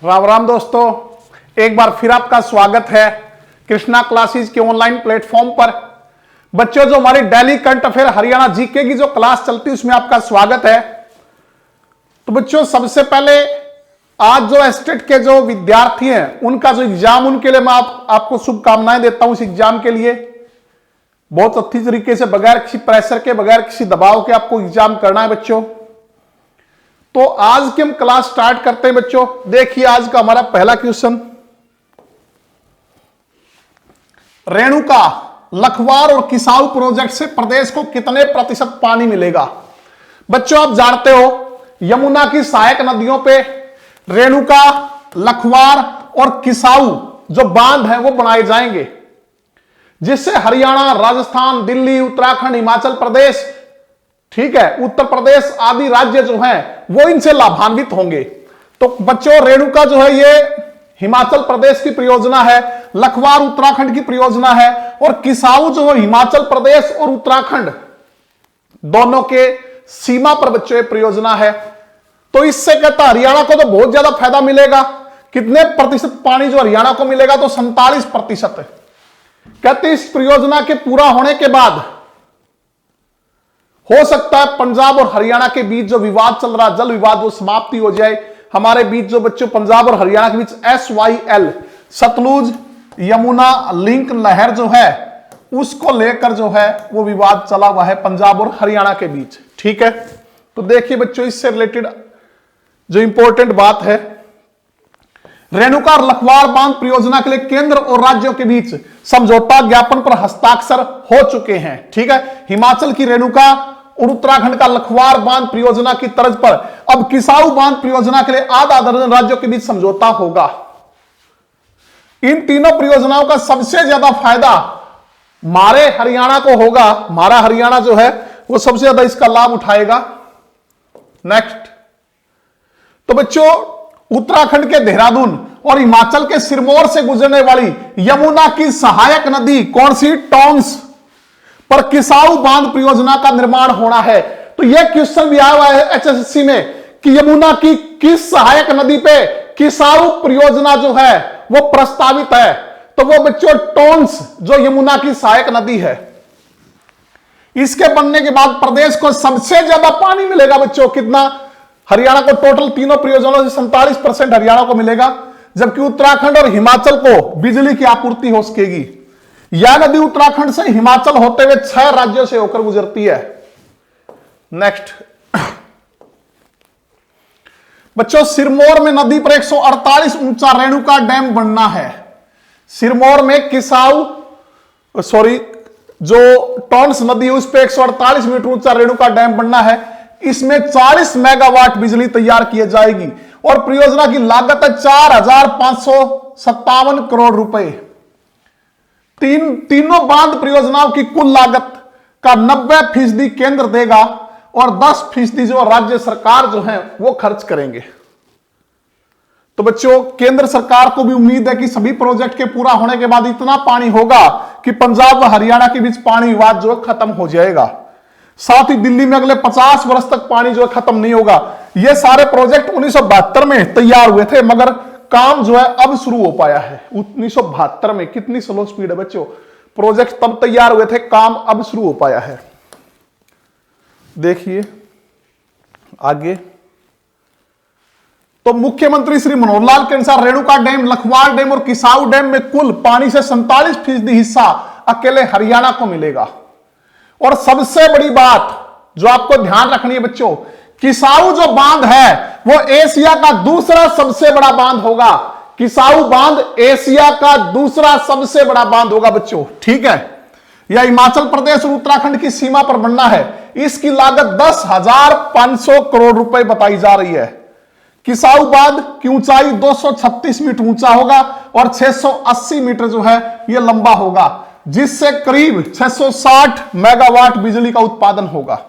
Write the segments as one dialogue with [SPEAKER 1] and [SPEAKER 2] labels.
[SPEAKER 1] राम राम दोस्तों, एक बार फिर आपका स्वागत है कृष्णा क्लासेस के ऑनलाइन प्लेटफॉर्म पर। बच्चों, जो हमारी daily current affair Haryana GK की जो क्लास चलती है उसमें आपका स्वागत है। तो बच्चों, सबसे पहले आज जो स्टेट के जो विद्यार्थी हैं उनका जो एग्जाम, उनके लिए मैं आपको शुभकामनाएं देता हूं। इस एग्जाम के लिए बहुत अच्छी तरीके से, बगैर किसी प्रेशर के, बगैर किसी दबाव के आपको एग्जाम करना है बच्चों। तो आज की हम क्लास स्टार्ट करते हैं बच्चों। देखिए आज का हमारा पहला क्वेश्चन, रेणुका, लखवार और किसाऊ प्रोजेक्ट से प्रदेश को कितने प्रतिशत पानी मिलेगा। बच्चों, आप जानते हो यमुना की सहायक नदियों पे रेणुका, लखवार और किसाऊ जो बांध है वो बनाए जाएंगे, जिससे हरियाणा, राजस्थान, दिल्ली, उत्तराखंड, हिमाचल प्रदेश, ठीक है, उत्तर प्रदेश आदि राज्य जो हैं वो इनसे लाभान्वित होंगे। तो बच्चों, रेणुका जो है ये हिमाचल प्रदेश की परियोजना है, लखवार उत्तराखंड की परियोजना है और किसाऊ जो है हिमाचल प्रदेश और उत्तराखंड दोनों के सीमा पर बच्चों ये परियोजना है। तो इससे कहता हरियाणा को तो बहुत ज्यादा फायदा मिलेगा। कितने प्रतिशत पानी जो हरियाणा को मिलेगा, तो 47%। कहते इस परियोजना के पूरा होने के बाद हो सकता है पंजाब और हरियाणा के बीच जो विवाद चल रहा, जल विवाद, वो समाप्ति हो जाए। हमारे बीच जो बच्चों पंजाब और हरियाणा के बीच SYL, सतलुज यमुना लिंक नहर जो है उसको लेकर जो है वो विवाद चला हुआ है पंजाब और हरियाणा के बीच, ठीक है। तो देखिए बच्चों, इससे रिलेटेड जो इंपॉर्टेंट बात है, रेणुका और लखवार बांध परियोजना के लिए केंद्र और राज्यों के बीच समझौता ज्ञापन पर हस्ताक्षर हो चुके हैं, ठीक है। हिमाचल की रेणुका और उत्तराखंड का लखवार बांध परियोजना की तर्ज पर अब किसाऊ बांध परियोजना के लिए आधा दर्जन राज्यों के बीच समझौता होगा। इन तीनों परियोजनाओं का सबसे ज्यादा फायदा हमारे हरियाणा को होगा। हमारा हरियाणा जो है वो सबसे ज्यादा इसका लाभ उठाएगा। नेक्स्ट, तो बच्चों, उत्तराखंड के देहरादून और हिमाचल के सिरमौर से गुजरने वाली यमुना की सहायक नदी कौन सी, टोंस पर किसाऊ बांध परियोजना का निर्माण होना है। तो यह क्वेश्चन भी आया हुआ है HSSC में कि यमुना की किस सहायक नदी पे किसाऊ परियोजना जो है वो प्रस्तावित है। तो वो बच्चों टोंस जो यमुना की सहायक नदी है, इसके बनने के बाद प्रदेश को सबसे ज्यादा पानी मिलेगा बच्चों। कितना? हरियाणा को टोटल तीनों परियोजनाओं से 47% हरियाणा को मिलेगा, जबकि उत्तराखंड और हिमाचल को बिजली की आपूर्ति हो सकेगी। यह नदी उत्तराखंड से हिमाचल होते हुए 6 राज्यों से होकर गुजरती है। नेक्स्ट बच्चों, सिरमौर में नदी पर 148 ऊंचा रेणुका डैम बनना है। सिरमौर में जो टोंस नदी है उस पर 148 मीटर ऊंचा रेणुका डैम बनना है। इसमें 40 मेगावाट बिजली तैयार की जाएगी और परियोजना की लागत है 4,557 करोड़ रुपए। तीनों बांध परियोजनाओं की कुल लागत का 90% केंद्र देगा और 10% जो राज्य सरकार जो है वो खर्च करेंगे। तो बच्चों, केंद्र सरकार को भी उम्मीद है कि सभी प्रोजेक्ट के पूरा होने के बाद इतना पानी होगा कि पंजाब व हरियाणा के बीच पानी विवाद जो है खत्म हो जाएगा। साथ ही दिल्ली में अगले 50 वर्ष तक पानी जो है खत्म नहीं होगा। ये सारे प्रोजेक्ट 1972 में तैयार हुए थे, मगर काम जो है अब शुरू हो पाया है। 1972 में कितनी स्लो स्पीड है बच्चों। प्रोजेक्ट तब तैयार हुए थे, काम अब शुरू हो पाया है। देखिए आगे, तो मुख्यमंत्री श्री मनोहर लाल के अनुसार रेणुका डैम, लखवार डैम और किसाऊ डैम में कुल पानी से 47% हिस्सा अकेले हरियाणा को मिलेगा। और सबसे बड़ी बात जो आपको ध्यान रखनी है बच्चों, किसाऊ जो बांध है वो एशिया का दूसरा सबसे बड़ा बांध होगा। किसाऊ बांध एशिया का दूसरा सबसे बड़ा बांध होगा बच्चों, ठीक है। यह हिमाचल प्रदेश और उत्तराखंड की सीमा पर बनना है। इसकी लागत 10,500 करोड़ रुपए बताई जा रही है। किसाऊ बांध की ऊंचाई 236 मीटर ऊंचा होगा और 680 मीटर जो है यह लंबा होगा, जिससे करीब 660 मेगावाट बिजली का उत्पादन होगा।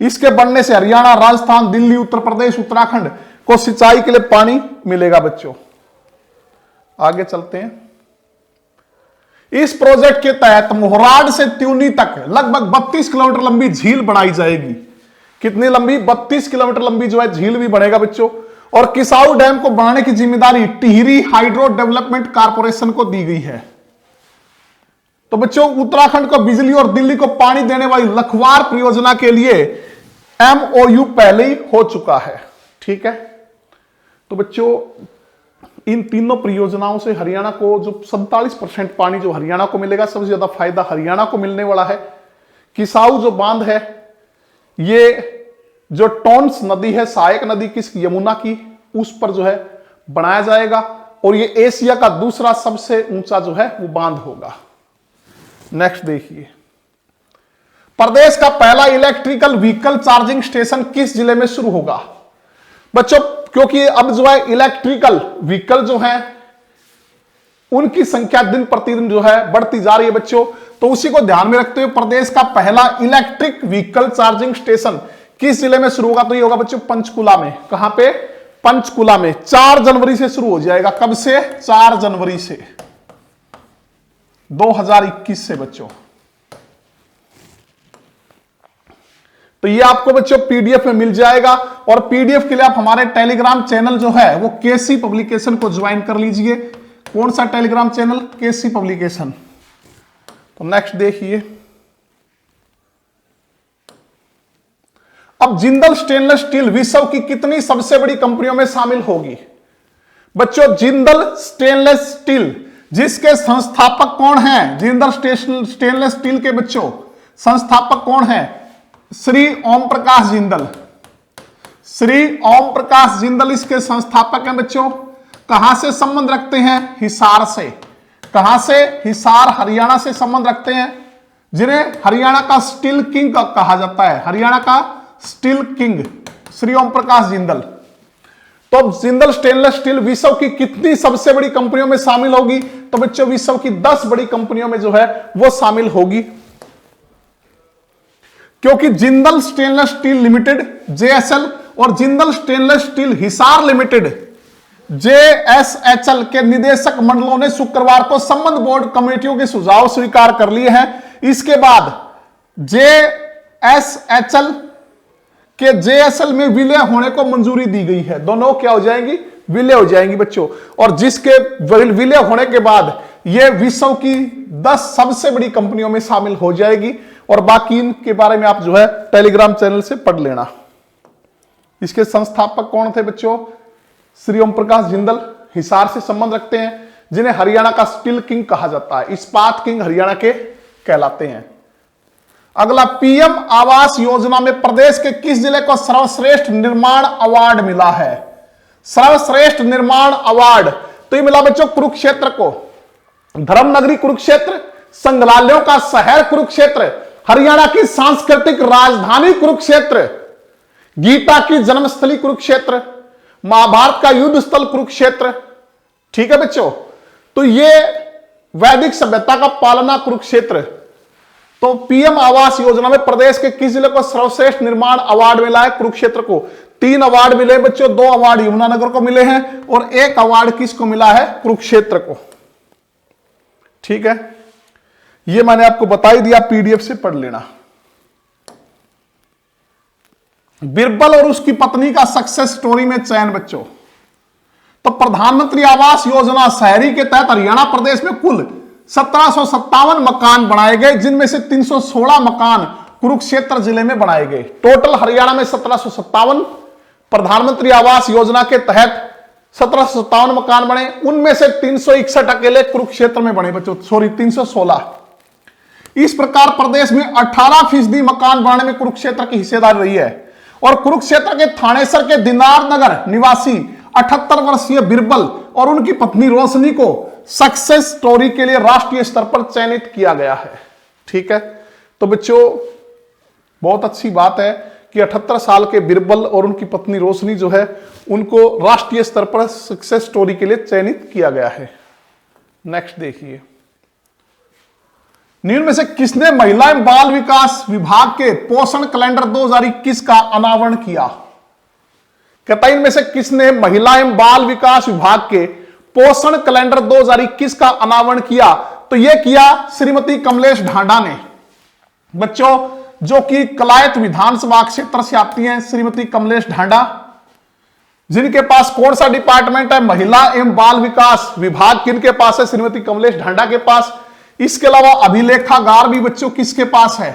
[SPEAKER 1] इसके बनने से हरियाणा, राजस्थान, दिल्ली, उत्तर प्रदेश, उत्तराखंड को सिंचाई के लिए पानी मिलेगा बच्चों। आगे चलते हैं। इस प्रोजेक्ट के तहत मोहराड से त्यूनी तक लगभग 32 किलोमीटर लंबी झील बनाई जाएगी। कितनी लंबी? 32 किलोमीटर लंबी जो है झील भी बनेगा बच्चों। और किसाऊ डैम को बनाने की जिम्मेदारी टिहरी हाइड्रो डेवलपमेंट कारपोरेशन को दी गई है। तो बच्चों, उत्तराखंड को बिजली और दिल्ली को पानी देने वाली लखवार परियोजना के लिए एमओयू पहले ही हो चुका है। ठीक है, तो बच्चों, इन तीनों परियोजनाओं से हरियाणा को जो 47% पानी जो हरियाणा को मिलेगा, सबसे ज्यादा फायदा हरियाणा को मिलने वाला है। किसाऊ जो बांध है, ये जो टोन्स नदी है, सहायक नदी किस यमुना की, उस पर जो है बनाया जाएगा और ये एशिया का दूसरा सबसे ऊंचा जो है वो बांध होगा। नेक्स्ट देखिए, प्रदेश का पहला इलेक्ट्रिकल व्हीकल चार्जिंग स्टेशन किस जिले में शुरू होगा? बच्चों, क्योंकि अब जो है इलेक्ट्रिकल व्हीकल जो है उनकी संख्या दिन प्रतिदिन जो है बढ़ती जा रही है बच्चों, तो उसी को ध्यान में रखते हुए प्रदेश का पहला इलेक्ट्रिक व्हीकल चार्जिंग स्टेशन किस जिले में शुरू होगा? तो ये होगा बच्चों पंचकुला में। कहां पे? पंचकुला में। 4 जनवरी से शुरू हो जाएगा। कब से? 4 जनवरी से 2021 से बच्चों। तो ये आपको बच्चों पीडीएफ में मिल जाएगा और पीडीएफ के लिए आप हमारे टेलीग्राम चैनल जो है वो केसी पब्लिकेशन को ज्वाइन कर लीजिए। कौन सा टेलीग्राम चैनल? केसी पब्लिकेशन। तो नेक्स्ट देखिए, अब जिंदल स्टेनलेस स्टील विश्व की कितनी सबसे बड़ी कंपनियों में शामिल होगी? बच्चों, जिंदल स्टेनलेस स्टील जिसके संस्थापक कौन हैं? जिंदल स्टेनलेस स्टील के बच्चों संस्थापक कौन हैं? श्री ओम प्रकाश जिंदल। श्री ओम प्रकाश जिंदल इसके संस्थापक हैं बच्चों। कहां से संबंध रखते हैं? हिसार से। कहां से? हिसार, हरियाणा से संबंध रखते हैं, जिन्हें हरियाणा का स्टील किंग कहा जाता है। हरियाणा का स्टील किंग श्री ओम प्रकाश जिंदल। तो अब जिंदल स्टेनलेस स्टील विश्व की कितनी सबसे बड़ी कंपनियों में शामिल होगी? तो बच्चों, विश्व की 10 बड़ी कंपनियों में जो है वो शामिल होगी, क्योंकि Jindal Stainless Steel Limited JSL और Jindal Stainless Steel Hisar Limited JSHL के निदेशक मंडलों ने शुक्रवार को संबंध बोर्ड कमेटियों के सुझाव स्वीकार कर लिए हैं। इसके बाद जेएसएचएल के जेएसएल में विलय होने को मंजूरी दी गई है। दोनों क्या हो जाएंगी? विलय हो जाएंगी बच्चों। और जिसके विलय होने के बाद यह विश्व की 10 सबसे बड़ी कंपनियों में शामिल हो जाएगी। और बाकी इनके बारे में आप जो है टेलीग्राम चैनल से पढ़ लेना। इसके संस्थापक कौन थे बच्चों? श्री ओम प्रकाश जिंदल, हिसार से संबंध रखते हैं, जिन्हें हरियाणा का स्टील किंग कहा जाता है। इस्पात किंग हरियाणा के कहलाते हैं। अगला, पीएम आवास योजना में प्रदेश के किस जिले को सर्वश्रेष्ठ निर्माण अवार्ड मिला है? सर्वश्रेष्ठ निर्माण अवार्ड तो ये मिला बच्चों कुरुक्षेत्र को। धर्मनगरी कुरुक्षेत्र, संग्रहालयों का शहर कुरुक्षेत्र, हरियाणा की सांस्कृतिक राजधानी कुरुक्षेत्र, गीता की जन्मस्थली कुरुक्षेत्र, महाभारत का युद्ध स्थल कुरुक्षेत्र। ठीक है बच्चों, तो ये वैदिक सभ्यता का पालना कुरुक्षेत्र। तो पीएम आवास योजना में प्रदेश के किस जिले को सर्वश्रेष्ठ निर्माण अवार्ड मिला है? कुरुक्षेत्र को। 3 अवार्ड मिले बच्चों, 2 अवार्ड यमुनानगर को मिले हैं और 1 अवार्ड किसको मिला है? कुरुक्षेत्र को। ठीक है, ये मैंने आपको बता ही दिया, पीडीएफ से पढ़ लेना। बिरबल और उसकी पत्नी का सक्सेस स्टोरी में चयन बच्चों। तो प्रधानमंत्री आवास योजना शहरी के तहत हरियाणा प्रदेश में कुल 1757 मकान बनाए गए, जिनमें से 316 मकान कुरुक्षेत्र जिले में बनाए गए। टोटल हरियाणा में 1757 प्रधानमंत्री आवास योजना के तहत 1757 मकान बने, उनमें से 361 अकेले कुरुक्षेत्र में बने बच्चों, सॉरी 316। इस प्रकार प्रदेश में 18% मकान बनाने में कुरुक्षेत्र की हिस्सेदारी रही है। और कुरुक्षेत्र के थानेसर के दिनार नगर निवासी 78 वर्षीय बिरबल और उनकी पत्नी रोशनी को सक्सेस स्टोरी के लिए राष्ट्रीय स्तर पर चयनित किया गया है। ठीक है, तो बच्चों बहुत अच्छी बात है कि 78 साल के बिरबल और उनकी पत्नी रोशनी जो है उनको राष्ट्रीय स्तर पर सक्सेस स्टोरी के लिए चयनित किया गया है। नेक्स्ट देखिए, निम्न में से किसने महिला एवं बाल विकास विभाग के पोषण कैलेंडर 2021 का अनावरण किया? कहता है इनमें से किसने महिला एवं बाल विकास विभाग के पोषण कैलेंडर 2021 का अनावरण किया? तो यह किया श्रीमती कमलेश ढांडा ने बच्चों, जो कि कलायत विधानसभा क्षेत्र से आती हैं। श्रीमती कमलेश ढांडा जिनके पास कौन सा डिपार्टमेंट है? महिला एवं बाल विकास विभाग किनके पास है? श्रीमती कमलेश ढांडा के पास। इसके अलावा अभिलेखागार भी बच्चों किसके पास है?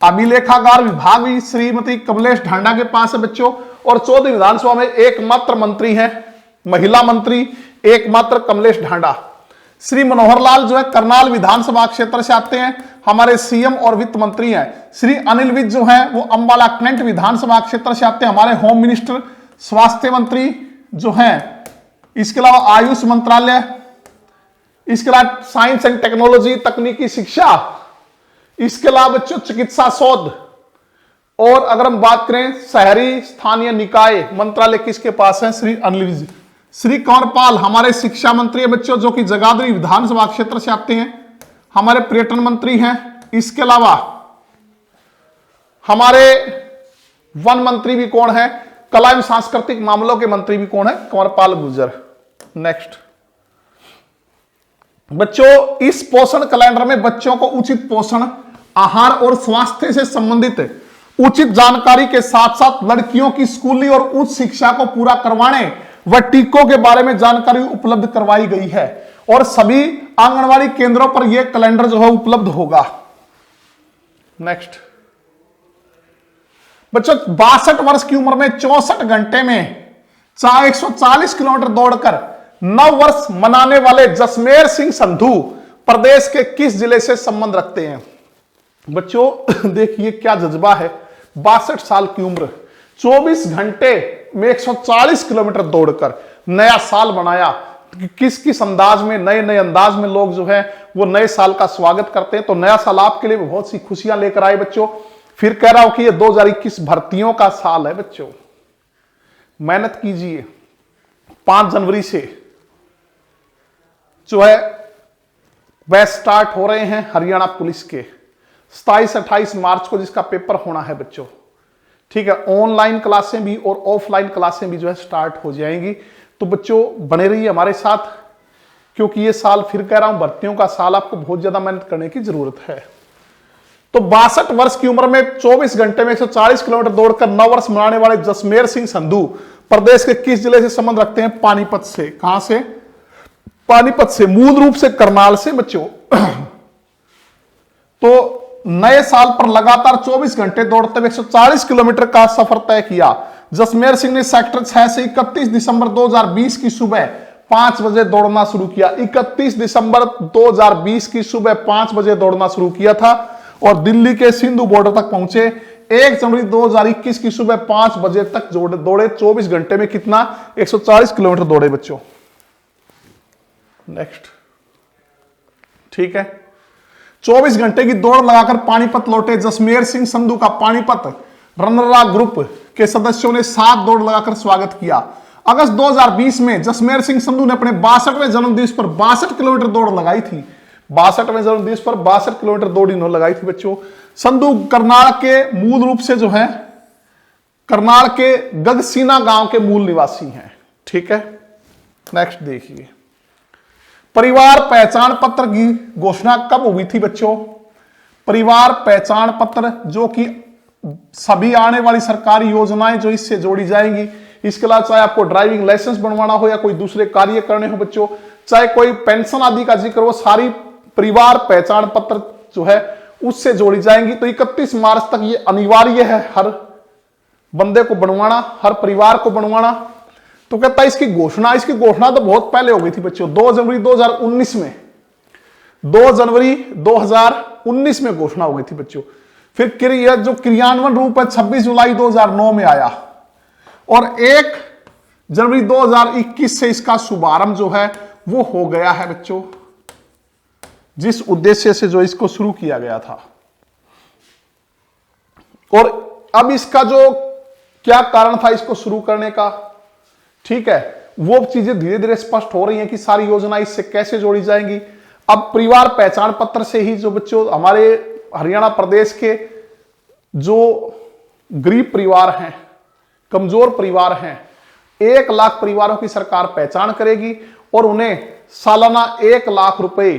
[SPEAKER 1] अभिलेखागार विभाग भी श्रीमती कमलेश ढांडा के पास है बच्चों। और 14वीं विधानसभा में एकमात्र मंत्री है, महिला मंत्री एकमात्र कमलेश ढांडा। श्री मनोहर लाल जो है करनाल विधानसभा क्षेत्र से आते हैं, हमारे सीएम और वित्त मंत्री हैं। श्री अनिल विज जो है वो अंबाला कैंट विधानसभा क्षेत्र से आते हैं, हमारे होम मिनिस्टर, स्वास्थ्य मंत्री जो हैं। इसके अलावा आयुष मंत्रालय, इसके अलावा साइंस एंड टेक्नोलॉजी तकनीकी शिक्षा, इसके अलावा बच्चों चिकित्सा शोध। और अगर हम बात करें शहरी स्थानीय निकाय मंत्रालय किसके पास है? श्री अनिल विज। श्री कंवरपाल हमारे शिक्षा मंत्री है बच्चों, जो कि जगाधरी विधानसभा क्षेत्र से आते हैं, हमारे पर्यटन मंत्री हैं। इसके अलावा हमारे वन मंत्री भी कौन है? कला एवं सांस्कृतिक मामलों के मंत्री भी कौन है? कंवरपाल गुर्जर। नेक्स्ट बच्चों, इस पोषण कैलेंडर में बच्चों को उचित पोषण, आहार और स्वास्थ्य से संबंधित उचित जानकारी के साथ साथ लड़कियों की स्कूली और उच्च शिक्षा को पूरा करवाने व टीकों के बारे में जानकारी उपलब्ध करवाई गई है। और सभी आंगनवाड़ी केंद्रों पर यह कैलेंडर जो है उपलब्ध होगा। नेक्स्ट बच्चों, 62 वर्ष की उम्र में 64 घंटे में 140 किलोमीटर दौड़कर 9 वर्ष मनाने वाले जसमेर सिंह संधू प्रदेश के किस जिले से संबंध रखते हैं? बच्चों देखिए क्या जज्बा है, 62 साल की उम्र, 24 घंटे में 140 किलोमीटर दौड़कर नया साल बनाया। किस किस अंदाज में, नए नए अंदाज में लोग जो है वो नए साल का स्वागत करते हैं। तो नया साल आपके लिए बहुत सी खुशियां लेकर आए बच्चों। फिर कह रहा हूं कि ये 2021 भर्तियों का साल है बच्चों, मेहनत कीजिए। 5 जनवरी से जो है बैच स्टार्ट हो रहे हैं हरियाणा पुलिस के, 27-28 मार्च को जिसका पेपर होना है बच्चों, ठीक है। ऑनलाइन क्लासें भी और ऑफलाइन क्लासें भी जो है स्टार्ट हो जाएंगी। तो बच्चों बने रहिए हमारे साथ, क्योंकि ये साल फिर कह रहा हूं भर्तियों का साल, आपको बहुत ज्यादा मेहनत करने की जरूरत है। तो 62 वर्ष की उम्र में 24 घंटे में 140 किलोमीटर दौड़कर 9 वर्ष मनाने वाले जसमेर सिंह संधू प्रदेश के किस जिले से संबंध रखते हैं? पानीपत से। कहां से? पानीपत से, मूल रूप से करनाल से बच्चों। तो नए साल पर लगातार 24 घंटे दौड़ते हुए 140 किलोमीटर का सफर तय किया। जसमेर सिंह ने सेक्टर 6 से 31 दिसंबर 2020 की सुबह 5 बजे दौड़ना शुरू किया। 31 दिसंबर 2020 की सुबह 5 बजे दौड़ना शुरू किया था और दिल्ली के सिंधु बॉर्डर तक पहुंचे। 1 जनवरी 2021 की सुबह 5 बजे तक दौड़े। 24 घंटे में कितना? 140 किलोमीटर दौड़े बच्चों। नेक्स्ट, ठीक है। 24 घंटे की दौड़ लगाकर पानीपत लौटे जसमेर सिंह संधू का पानीपत रनरा ग्रुप के सदस्यों ने 7 दौड़ लगाकर स्वागत किया। अगस्त 2020 में जसमेर सिंह संधू ने अपने 62वें जन्मदिवस पर 62 किलोमीटर दौड़ लगाई थी। 62वें जन्मदिवस पर 62 किलोमीटर दौड़ इन्होंने लगाई थी बच्चों। संधू करनाल के मूल रूप से जो है करनाल के गगसीना गांव के मूल निवासी हैं, ठीक है। नेक्स्ट देखिए, परिवार पहचान पत्र की घोषणा कब हुई थी बच्चों? परिवार पहचान पत्र जो कि सभी आने वाली सरकारी योजनाएं जो इससे जोड़ी जाएंगी, इसके अलावा चाहे आपको ड्राइविंग लाइसेंस बनवाना हो या कोई दूसरे कार्य करने हो बच्चों, चाहे कोई पेंशन आदि का जिक्र हो, सारी परिवार पहचान पत्र जो है उससे जोड़ी जाएंगी। तो 31 मार्च तक ये अनिवार्य है हर बंदे को बनवाना, हर परिवार को बनवाना। तो कहता है इसकी घोषणा तो बहुत पहले हो गई थी बच्चों, 2 जनवरी 2019 में, 2 जनवरी 2019 में घोषणा हो गई थी बच्चों। फिर यह जो क्रियान्वयन रूप है 26 जुलाई 2009 में आया और 1 जनवरी 2021 से इसका शुभारंभ जो है वो हो गया है बच्चों, जिस उद्देश्य से जो इसको शुरू किया गया था। और अब इसका जो क्या कारण था इसको शुरू करने का, ठीक है, वो चीजें धीरे धीरे स्पष्ट हो रही हैं कि सारी योजना इससे कैसे जोड़ी जाएंगी। अब परिवार पहचान पत्र से ही जो बच्चों हमारे हरियाणा प्रदेश के जो गरीब परिवार हैं, कमजोर परिवार हैं, 1 लाख परिवारों की सरकार पहचान करेगी और उन्हें सालाना 1 लाख रुपए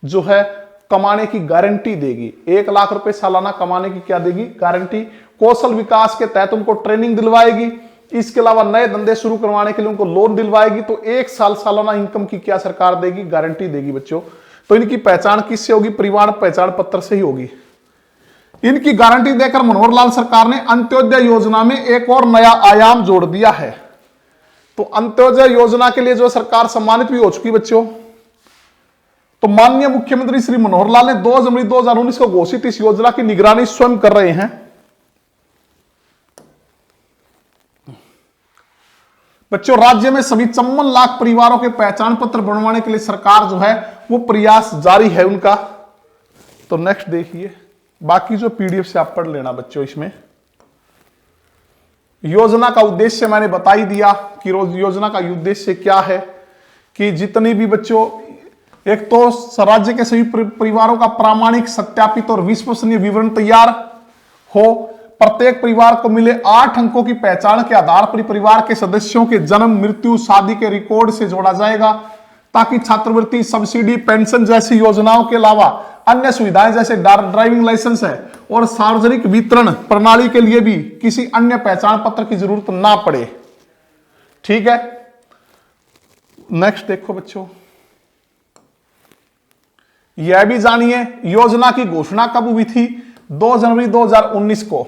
[SPEAKER 1] जो है कमाने की गारंटी देगी। 1 लाख रुपए सालाना कमाने की क्या देगी? गारंटी। कौशल विकास के तहत उनको ट्रेनिंग दिलवाएगी इसके अलावा नए धंधे शुरू करवाने के लिए उनको लोन दिलवाएगी। तो 1 साल सालाना इनकम की क्या सरकार देगी, गारंटी देगी बच्चों। तो इनकी पहचान किससे होगी, परिवार पहचान पत्र से ही होगी। इनकी गारंटी देकर मनोहर लाल सरकार ने अंत्योदय योजना में एक और नया आयाम जोड़ दिया है। तो अंत्योदय योजना के लिए जो सरकार सम्मानित भी हो चुकी बच्चों। तो माननीय मुख्यमंत्री श्री मनोहर लाल ने 2 जनवरी 2019 को घोषित इस योजना की निगरानी स्वयं कर रहे हैं। बच्चों, राज्य में सभी 54 लाख परिवारों के पहचान पत्र बनवाने के लिए सरकार जो है वो प्रयास जारी है उनका। तो नेक्स्ट देखिए, बाकी जो पीडीएफ से आप पढ़ लेना बच्चों। इसमें योजना का उद्देश्य मैंने बता ही दिया कि योजना का उद्देश्य क्या है कि जितनी भी बच्चों, एक तो राज्य के सभी परिवारों का प्रामाणिक, सत्यापित और विश्वसनीय विवरण तैयार हो। प्रत्येक परिवार को मिले 8 अंकों की पहचान के आधार पर परिवार के सदस्यों के जन्म, मृत्यु, शादी के रिकॉर्ड से जोड़ा जाएगा, ताकि छात्रवृत्ति, सब्सिडी, पेंशन जैसी योजनाओं के अलावा अन्य सुविधाएं जैसे ड्राइविंग लाइसेंस है और सार्वजनिक वितरण प्रणाली के लिए भी किसी अन्य पहचान पत्र की जरूरत ना पड़े। ठीक है, नेक्स्ट देखो बच्चों, यह भी जानिए योजना की घोषणा कब हुई थी, 2 जनवरी 2019 को।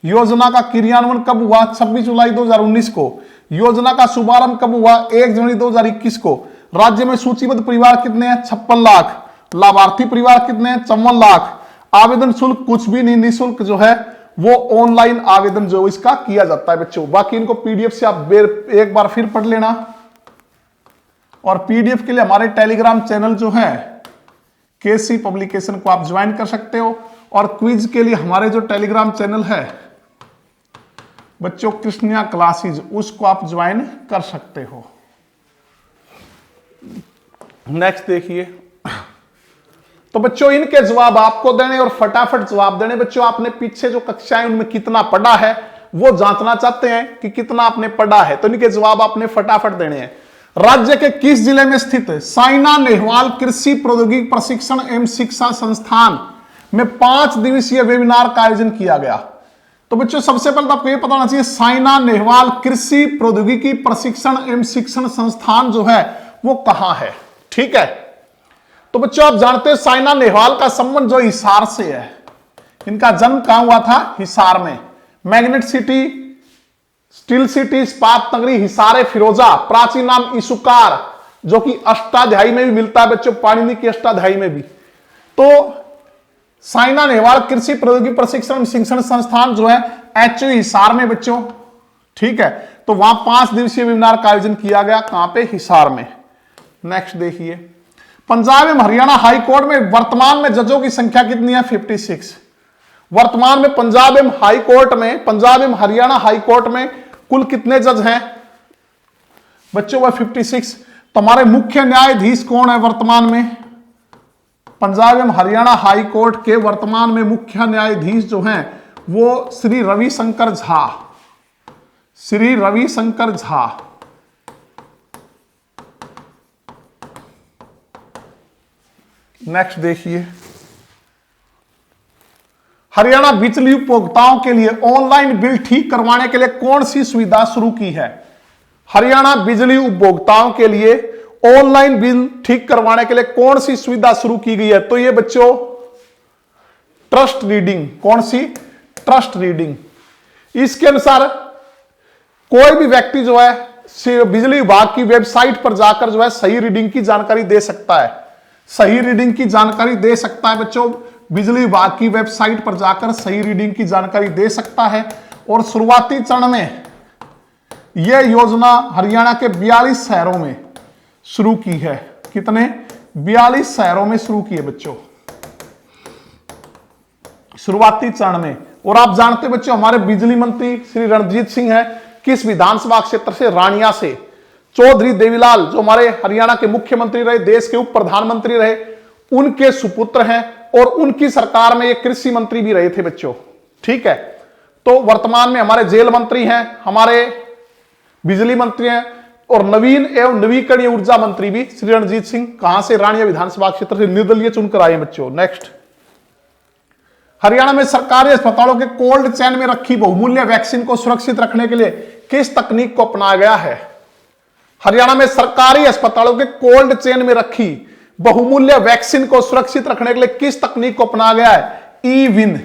[SPEAKER 1] योजना का क्रियान्वयन कब हुआ, 26 जुलाई 2019 को। योजना का शुभारंभ कब हुआ, 1 जनवरी 2021 को। राज्य में सूचीबद्ध परिवार कितने हैं, 56 लाख। लाभार्थी परिवार कितने हैं, 54 लाख। आवेदन शुल्क कुछ भी नहीं, निःशुल्क जो है वो ऑनलाइन आवेदन जो इसका किया जाता है बच्चों। बाकी इनको पीडीएफ से आप एक बार फिर पढ़ लेना। और पीडीएफ के लिए हमारे टेलीग्राम चैनल जो है केसी पब्लिकेशन को आप ज्वाइन कर सकते हो। और क्विज के लिए हमारे जो टेलीग्राम चैनल है बच्चों कृष्णिया क्लासेज, उसको आप ज्वाइन कर सकते हो। नेक्स्ट देखिए, तो बच्चों इनके जवाब आपको देने और फटाफट जवाब देने। बच्चों आपने पीछे जो कक्षाएं उनमें कितना पढ़ा है वो जांचना चाहते हैं कि कितना आपने पढ़ा है, तो इनके जवाब आपने फटाफट देने हैं। राज्य के किस जिले में स्थित साइना नेहवाल कृषि प्रौद्योगिकी प्रशिक्षण एवं शिक्षा संस्थान में 5 दिवसीय वेबिनार का आयोजन किया गया? तो बच्चों सबसे पहले तो आपको यह पता होना चाहिए साइना नेहवाल कृषि प्रौद्योगिकी प्रशिक्षण एवं शिक्षण संस्थान जो है वो कहां है। ठीक है, तो बच्चों आप जानते हो साइना नेहवाल का संबंध जो हिसार से है। इनका जन्म कहां हुआ था, हिसार में। मैग्नेट सिटी, स्टील सिटी, इस्पात नगरी, हिसारे फिरोजा, प्राचीन नाम इसुकार, जो कि अष्टाध्यायी में भी मिलता है बच्चों, पाणिनि की अष्टाध्यायी में भी। तो साइना नेहवाल कृषि प्रौद्योगिकी प्रशिक्षण शिक्षण संस्थान जो है एचयू हिसार में बच्चों। ठीक है, तो वहां 5 दिवसीय वेबिनार का आयोजन किया गया, कहां पे, हिसार में। नेक्स्ट देखिए, पंजाब एवं हरियाणा हाई कोर्ट में वर्तमान में जजों की संख्या कितनी है, 56। वर्तमान में पंजाब एवं हाई कोर्ट में, पंजाब एवं हरियाणा हाई कोर्ट में कुल कितने जज हैं बच्चों, वह 56। तो हमारे मुख्य न्यायाधीश कौन है वर्तमान में, पंजाब एवं हरियाणा हाई कोर्ट के वर्तमान में मुख्य न्यायाधीश जो हैं वो श्री रविशंकर झा, श्री रविशंकर झा। नेक्स्ट देखिए, हरियाणा बिजली उपभोक्ताओं के लिए ऑनलाइन बिल ठीक करवाने के लिए कौन सी सुविधा शुरू की है? हरियाणा बिजली उपभोक्ताओं के लिए ऑनलाइन बिल ठीक करवाने के लिए कौन सी सुविधा शुरू की गई है? तो ये बच्चों ट्रस्ट रीडिंग। कौन सी? Trust reading. इसके अनुसार कोई भी व्यक्ति जो है बिजली विभाग की वेबसाइट पर जाकर जो है सही रीडिंग की जानकारी दे सकता है, सही रीडिंग की जानकारी दे सकता है बच्चों। बिजली विभाग की वेबसाइट पर जाकर सही रीडिंग की जानकारी दे सकता है। और शुरुआती चरण में यह योजना हरियाणा के 42 शहरों में शुरू की है। कितने? 42 शहरों में शुरू की है बच्चों, शुरुआती चरण में। और आप जानते बच्चों हमारे बिजली मंत्री श्री रणजीत सिंह है, किस विधानसभा क्षेत्र से? रानिया से। चौधरी देवीलाल जो हमारे हरियाणा के मुख्यमंत्री रहे, देश के उप प्रधानमंत्री रहे, उनके सुपुत्र हैं और उनकी सरकार में ये कृषि मंत्री भी रहे थे बच्चों। ठीक है, तो वर्तमान में हमारे जेल मंत्री हैं, हमारे बिजली मंत्री हैं और नवीन एवं नवीकरणीय ऊर्जा मंत्री भी श्री रणजीत सिंह कहां से? रानिया विधानसभा क्षेत्र से निर्दलीय चुनकर आए बच्चों। नेक्स्ट, हरियाणा में सरकारी अस्पतालों के कोल्ड चेन में रखी बहुमूल्य वैक्सीन को सुरक्षित रखने के लिए किस तकनीक को अपनाया गया है? हरियाणा में सरकारी अस्पतालों के कोल्ड चेन में रखी बहुमूल्य वैक्सीन को सुरक्षित रखने के लिए किस तकनीक को अपनाया गया है? ई-विन।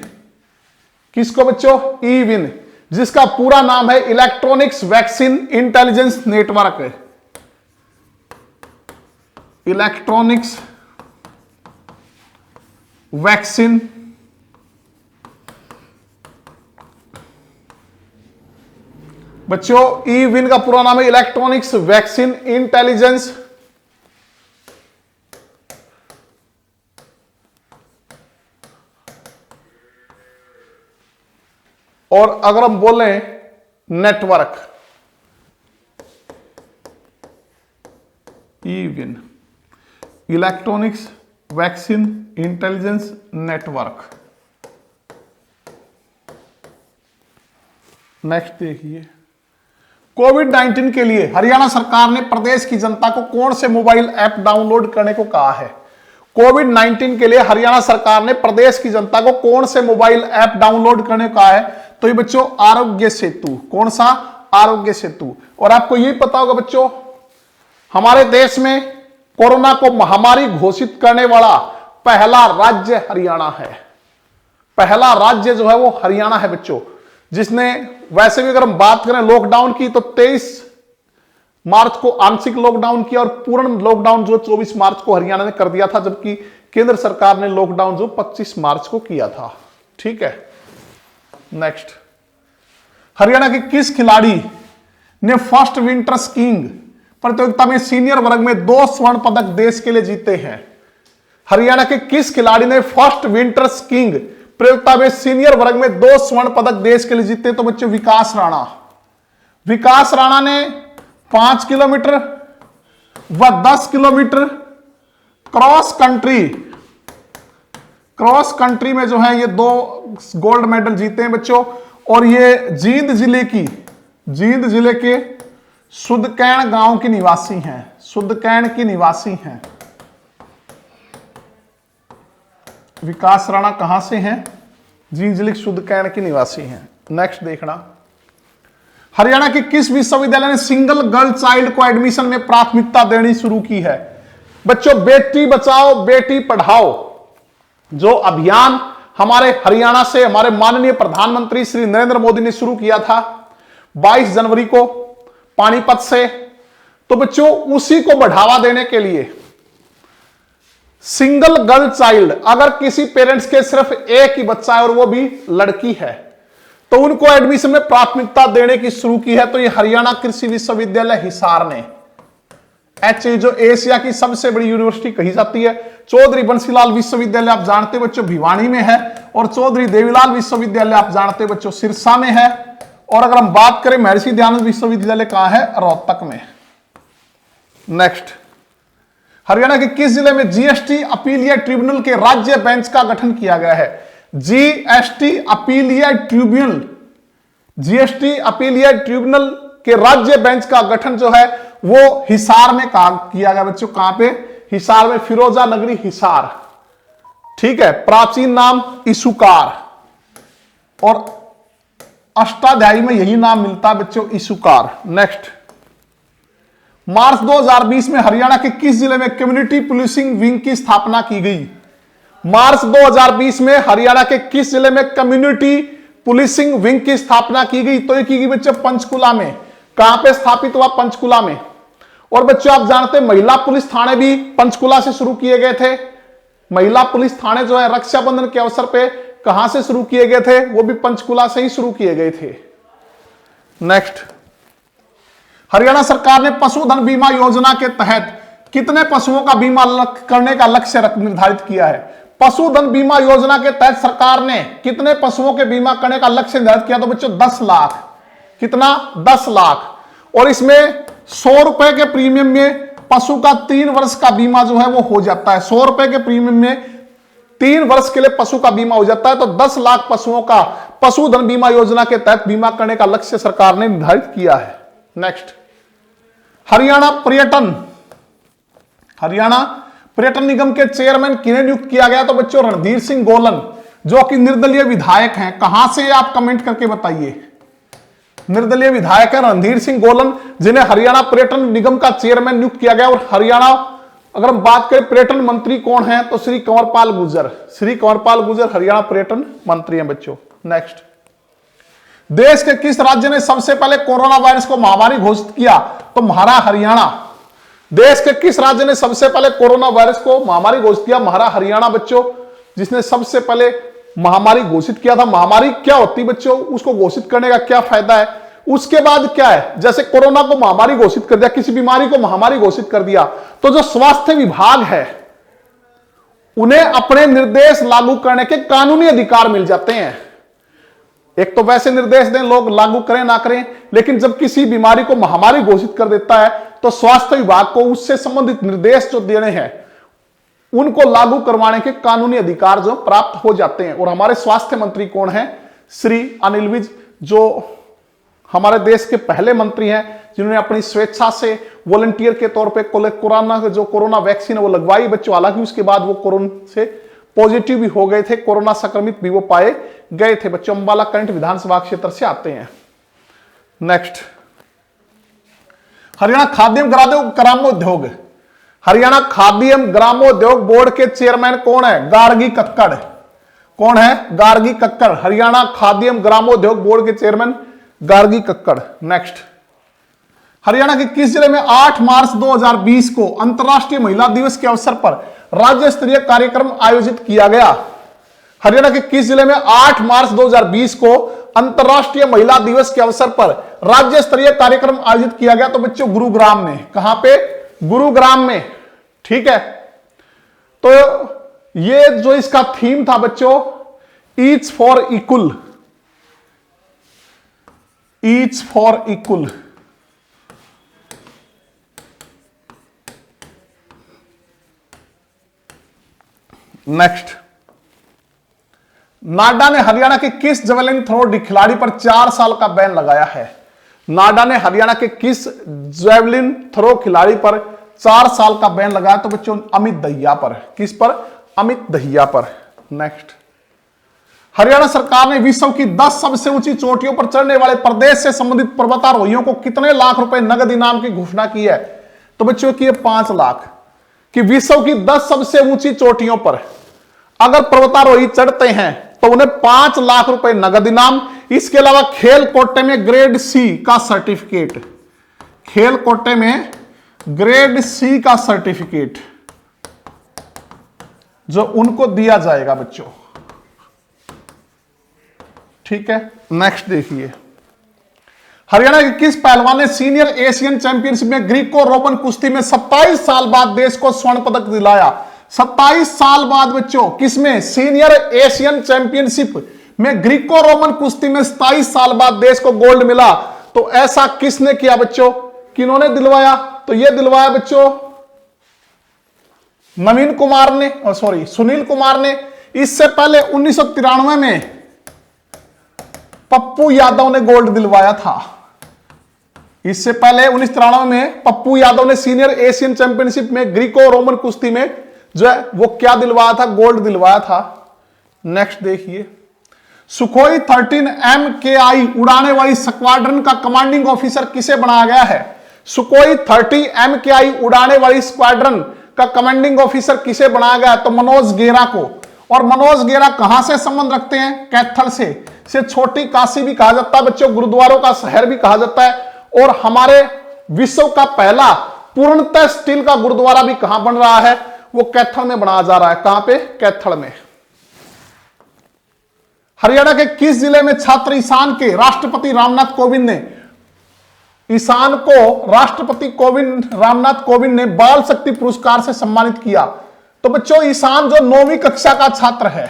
[SPEAKER 1] किसको बच्चों? ई-विन, जिसका पूरा नाम है electronics vaccine intelligence network. Electronics vaccine बच्चों, ई-विन का पूरा नाम है इलेक्ट्रॉनिक्स वैक्सीन इंटेलिजेंस और अगर हम बोलें network, eVIN electronics vaccine intelligence network. Next देखिए, कोविड-19 के लिए हरियाणा सरकार ने प्रदेश की जनता को कौन से मोबाइल ऐप डाउनलोड करने को कहा है? कोविड-19 के लिए हरियाणा सरकार ने प्रदेश की जनता को कौन से मोबाइल ऐप डाउनलोड करने को कहा है? तो ये बच्चों आरोग्य सेतु। कौन सा? आरोग्य सेतु। और आपको यही पता होगा बच्चों, हमारे देश में कोरोना को महामारी घोषित करने वाला पहला राज्य हरियाणा है। पहला राज्य जो है वो हरियाणा है बच्चों, जिसने, वैसे भी अगर हम बात करें लॉकडाउन की तो 23 मार्च को आंशिक लॉकडाउन किया और पूर्ण लॉकडाउन जो 24 मार्च को हरियाणा ने कर दिया था, जबकि केंद्र सरकार ने लॉकडाउन जो 25 मार्च को किया था। ठीक है, नेक्स्ट, हरियाणा के किस खिलाड़ी ने फर्स्ट विंटर स्कीइंग प्रतियोगिता में सीनियर वर्ग में 2 स्वर्ण पदक देश के लिए जीते हैं? हरियाणा के किस खिलाड़ी ने फर्स्ट विंटर स्कीइंग प्रतियोगिता में सीनियर वर्ग में 2 स्वर्ण पदक देश के लिए जीते? तो बच्चों विकास राणा। विकास राणा ने 5 किलोमीटर व 10 किलोमीटर क्रॉस कंट्री में जो है ये 2 गोल्ड मेडल जीते हैं बच्चों। और ये जींद जिले के सुदकैन गांव के निवासी हैं। सुदकैन की निवासी हैं। विकास राणा कहां से हैं? जींद जिले सुदकैन के निवासी हैं। नेक्स्ट देखना, हरियाणा के किस विश्वविद्यालय ने सिंगल गर्ल चाइल्ड को एडमिशन में प्राथमिकता देनी शुरू की है? बच्चों बेटी बचाओ बेटी पढ़ाओ जो अभियान हमारे हरियाणा से हमारे माननीय प्रधानमंत्री श्री नरेंद्र मोदी ने शुरू किया था 22 जनवरी को पानीपत से, तो बच्चों उसी को बढ़ावा देने के लिए सिंगल गर्ल चाइल्ड, अगर किसी पेरेंट्स के सिर्फ एक ही बच्चा है और वो भी लड़की है, तो उनको एडमिशन में प्राथमिकता देने की शुरू की है। तो ये हरियाणा कृषि विश्वविद्यालय हिसार ने, जो एशिया की सबसे बड़ी यूनिवर्सिटी कही जाती है। चौधरी बंसीलाल विश्वविद्यालय आप जानते हो बच्चों भिवानी में है, और चौधरी देवीलाल विश्वविद्यालय आप जानते हो बच्चों सिरसा में है। और अगर हम बात करें महर्षि दयानंद विश्वविद्यालय कहां है? रोहतक में। नेक्स्ट, हरियाणा के किस जिले में जीएसटी अपीलियट ट्रिब्यूनल के राज्य बेंच का गठन किया गया है? जीएसटी अपीलियट ट्रिब्यूनल के राज्य बेंच का गठन जो है वो हिसार में किया गया बच्चों। कहां पे? हिसार में, फिरोजा नगरी हिसार। ठीक है, प्राचीन नाम इसूकार, और अष्टाध्यायी में यही नाम मिलता है बच्चों, इसूकार। नेक्स्ट, मार्च 2020 में हरियाणा के किस जिले में कम्युनिटी पुलिसिंग विंग की स्थापना की गई? मार्च 2020 में हरियाणा के किस जिले में कम्युनिटी पुलिसिंग विंग की स्थापना की गई? तो ये की गई बच्चों पंचकुला में। कहां पे स्थापित हुआ? पंचकुला में। और बच्चों आप जानते हैं महिला पुलिस थाने भी पंचकुला से शुरू किए गए थे। महिला पुलिस थाने जो है रक्षाबंधन के अवसर पे कहां से शुरू किए गए थे? वो भी पंचकुला से ही शुरू किए गए थे। नेक्स्ट, हरियाणा सरकार ने पशुधन बीमा योजना के तहत कितने पशुओं का बीमा करने का लक्ष्य निर्धारित किया है? पशुधन बीमा योजना के तहत सरकार ने कितने पशुओं के बीमा करने का लक्ष्य निर्धारित किया? तो बच्चों 10 लाख। कितना? 10 लाख। और इसमें 100 रुपए के प्रीमियम में पशु का 3 वर्ष का बीमा जो है वो हो जाता है। 100 रुपए के प्रीमियम में 3 वर्ष के लिए पशु का बीमा हो जाता है। तो 10 लाख पशुओं का पशुधन बीमा योजना के तहत बीमा करने का लक्ष्य सरकार ने निर्धारित किया है। नेक्स्ट, हरियाणा पर्यटन निगम के चेयरमैन किन्हें नियुक्त किया गया? तो बच्चों रणधीर सिंह गोलन। जो कि निर्दलीय विधायक हैं। कहां से आप कमेंट करके बताइए। निर्दलीय विधायक है रणधीर सिंह गोलन, जिन्हें हरियाणा पर्यटन निगम का चेयरमैन नियुक्त किया गया। और हरियाणा, अगर हम बात करें पर्यटन मंत्री कौन है, तो श्री कंवरपाल गुर्जर। श्री कंवरपाल गुर्जर हरियाणा पर्यटन मंत्री हैं बच्चों। नेक्स्ट, देश के किस राज्य ने सबसे पहले कोरोना वायरस को महामारी घोषित किया, तो हमारा हरियाणा। देश के किस राज्य ने सबसे पहले कोरोना वायरस को महामारी घोषित किया, हमारा हरियाणा बच्चों, जिसने सबसे पहले महामारी घोषित किया था। महामारी क्या होती बच्चों, उसको घोषित करने का क्या फायदा है, उसके बाद क्या है, जैसे कोरोना को महामारी घोषित कर दिया, किसी बीमारी को महामारी घोषित कर दिया, तो जो स्वास्थ्य विभाग है उन्हें अपने निर्देश लागू करने के कानूनी अधिकार मिल जाते हैं। एक तो वैसे निर्देश दें, लोग लागू करें ना करें, लेकिन जब किसी बीमारी को महामारी घोषित कर देता है तो स्वास्थ्य विभाग को उससे संबंधित निर्देश जो देने हैं उनको लागू करवाने के कानूनी अधिकार जो प्राप्त हो जाते हैं। और हमारे स्वास्थ्य मंत्री कौन है, श्री अनिल विज, जो हमारे देश के पहले मंत्री हैं जिन्होंने अपनी स्वेच्छा से वॉलंटियर के तौर पे कोरोना वैक्सीन है वो लगवाई बच्चों। हालांकि उसके बाद वो कोरोना से पॉजिटिव भी हो गए थे, कोरोना संक्रमित भी वो पाए गए थे बच्चों। अंबाला करंट विधानसभा क्षेत्र से आते हैं। नेक्स्ट, हरियाणा खाद्य एवं ग्रामोद्योग, हरियाणा खाद्य एवं ग्रामोद्योग बोर्ड के चेयरमैन कौन है, गार्गी कक्कड़। कौन है, गार्गी कक्कड़। हरियाणा खाद्य एवं ग्रामोद्योग बोर्ड के चेयरमैन गार्गी कक्कड़। नेक्स्ट, हरियाणा के किस जिले में 8 मार्च 2020 को अंतर्राष्ट्रीय महिला दिवस के अवसर पर राज्य स्तरीय कार्यक्रम आयोजित किया गया। हरियाणा के किस जिले में 8 मार्च 2020 को अंतर्राष्ट्रीय महिला दिवस के अवसर पर राज्य स्तरीय कार्यक्रम आयोजित किया गया, तो बच्चों गुरुग्राम में। कहां पे, गुरुग्राम में। ठीक है, तो ये जो इसका थीम था बच्चों, each for equal, each for equal. Next, NADA ने हरियाणा के किस जवेलिन थ्रो खिलाड़ी पर 4 साल का बैन लगाया है। नाडा ने हरियाणा के किस जवेलिन थ्रो खिलाड़ी पर 4 साल का बैन लगाया, तो बच्चों अमित दहिया पर। किस पर, अमित दहिया पर। नेक्स्ट, हरियाणा सरकार ने विश्व की 10 सबसे ऊंची चोटियों पर चढ़ने वाले प्रदेश से संबंधित पर्वतारोहियों को कितने लाख रुपए नगद इनाम की घोषणा की है, तो बच्चों की 5 लाख। कि विश्व की 10 सबसे ऊंची चोटियों पर अगर पर्वतारोही चढ़ते हैं तो उन्हें 5 लाख रुपए नगद इनाम। इसके अलावा खेल कोटे में ग्रेड सी का सर्टिफिकेट, खेल कोटे में ग्रेड सी का सर्टिफिकेट जो उनको दिया जाएगा बच्चों। ठीक है, नेक्स्ट देखिए, हरियाणा के किस पहलवान ने सीनियर एशियन चैंपियनशिप में ग्रीको रोमन कुश्ती में 27 साल बाद देश को स्वर्ण पदक दिलाया। 27 साल बाद बच्चों, किसमें, सीनियर एशियन चैंपियनशिप में ग्रीको रोमन कुश्ती में 27 साल बाद देश को गोल्ड मिला। तो ऐसा किसने किया बच्चों, किन्होंने दिलवाया, तो यह दिलवाया बच्चों नवीन कुमार ने, सॉरी सुनील कुमार ने। इससे पहले 1993 में पप्पू यादव ने गोल्ड दिलवाया था। इससे पहले 1993 में पप्पू यादव ने सीनियर एशियन चैंपियनशिप में ग्रीको रोमन कुश्ती में जो है वो क्या दिलवाया था, गोल्ड दिलवाया था। नेक्स्ट देखिए, सुखोई 13 MKI उड़ाने वाली स्क्वाड्रन का कमांडिंग ऑफिसर किसे बनाया गया है। सुखोई 30 MKI उड़ाने वाली स्क्वाड्रन का कमांडिंग ऑफिसर किसे बनाया गया, तो मनोज गेरा को। और मनोज गेरा कहां से संबंध रखते हैं, कैथल से छोटी काशी भी कहा जाता है बच्चों, गुरुद्वारों का शहर भी कहा जाता है। और हमारे विश्व का पहला पूर्णतः स्टील का गुरुद्वारा भी कहां बन रहा है, वो कैथल में बनाया जा रहा है। कहां पे, कैथल में। हरियाणा के किस जिले में छात्र ईशान के राष्ट्रपति रामनाथ कोविंद ने, ईशान को राष्ट्रपति रामनाथ कोविंद ने बाल शक्ति पुरस्कार से सम्मानित किया। तो बच्चों ईशान जो 9वीं कक्षा का छात्र है,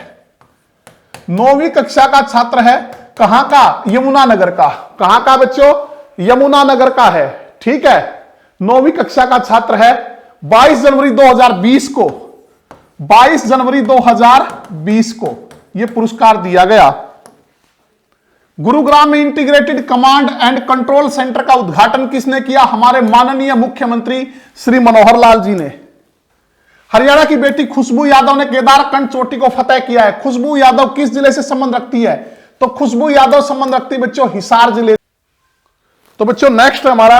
[SPEAKER 1] 9वीं कक्षा का छात्र है, कहां का, यमुनानगर का। कहां का बच्चों, यमुनानगर का है। ठीक है, 9वीं कक्षा का छात्र है। 22 जनवरी 2020 को, 22 जनवरी 2020 को यह पुरस्कार दिया गया। गुरुग्राम में integrated command and control centre का उद्घाटन किसने किया, हमारे माननीय मुख्यमंत्री श्री मनोहर लाल जी ने। हरियाणा की बेटी खुशबू यादव ने केदारकंठ चोटी को फतेह किया है। खुशबू यादव किस जिले से संबंध रखती है? तो खुशबू यादव संबंध रखती है बच्चों हिसार जिले। तो बच्चों नेक्स्ट हमारा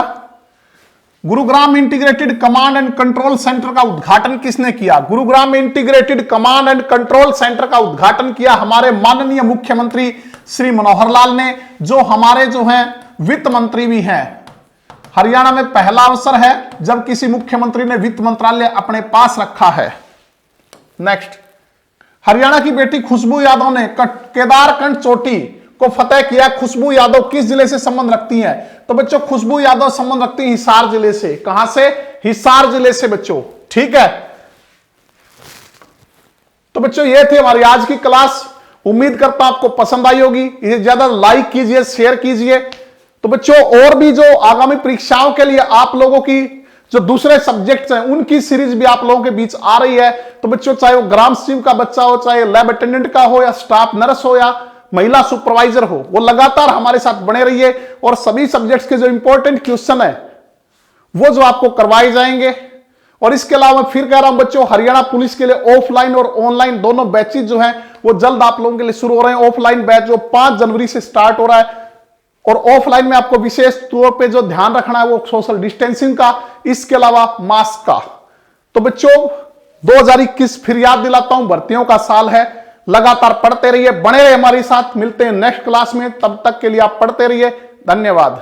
[SPEAKER 1] Gurugram integrated command and control centre का उद्घाटन किसने किया? Gurugram integrated command and control centre का उद्घाटन किया हमारे माननीय मुख्यमंत्री श्री मनोहर लाल ने, जो हमारे जो हैं वित्त मंत्री भी हैं। हरियाणा में पहला अवसर है जब किसी मुख्यमंत्री ने वित्त मंत्रालय अपने पास रखा है। नेक्स्ट, हरियाणा की बेटी खुशबू यादव ने केदारकंठ चोटी को फतेह किया। खुशबू यादव किस जिले से संबंध रखती हैं? तो बच्चों खुशबू यादव संबंध रखती है हिसार जिले से। कहां से? हिसार जिले से बच्चों, ठीक है। तो बच्चों ये थी हमारी आज की क्लास। उम्मीद करता हूं आपको पसंद आई होगी। इसे ज्यादा लाइक कीजिए, शेयर कीजिए। तो बच्चों और भी जो आगामी परीक्षाओं के लिए आप लोगों की जो दूसरे सब्जेक्ट्स हैं उनकी सीरीज भी आप लोगों के बीच आ रही है। तो बच्चों चाहे वो ग्राम स्ट्रीम का बच्चा हो, चाहे लैब अटेंडेंट का हो, या स्टाफ नर्स हो, या महिला सुपरवाइजर हो, वो लगातार हमारे साथ बने रहिए और सभी सब्जेक्ट्स के जो इंपॉर्टेंट क्वेश्चन है वो जो आपको करवाए जाएंगे। और इसके अलावा मैं फिर कह रहा हूं बच्चों, हरियाणा पुलिस के लिए ऑफलाइन और ऑनलाइन दोनों बैचेज जो हैं वो जल्द आप लोगों के लिए शुरू हो रहे हैं। ऑफलाइन बैच जो 5 जनवरी से स्टार्ट हो रहा है, और ऑफलाइन में आपको विशेष तौर पे जो ध्यान रखना है वो सोशल डिस्टेंसिंग का, इसके अलावा मास्क का। तो बच्चों 2021 फिर याद दिलाता हूं, भर्तियों का साल है। लगातार पढ़ते रहिए, बने रहिए हमारे साथ। मिलते हैं नेक्स्ट क्लास में, तब तक के लिए आप पढ़ते रहिए। धन्यवाद।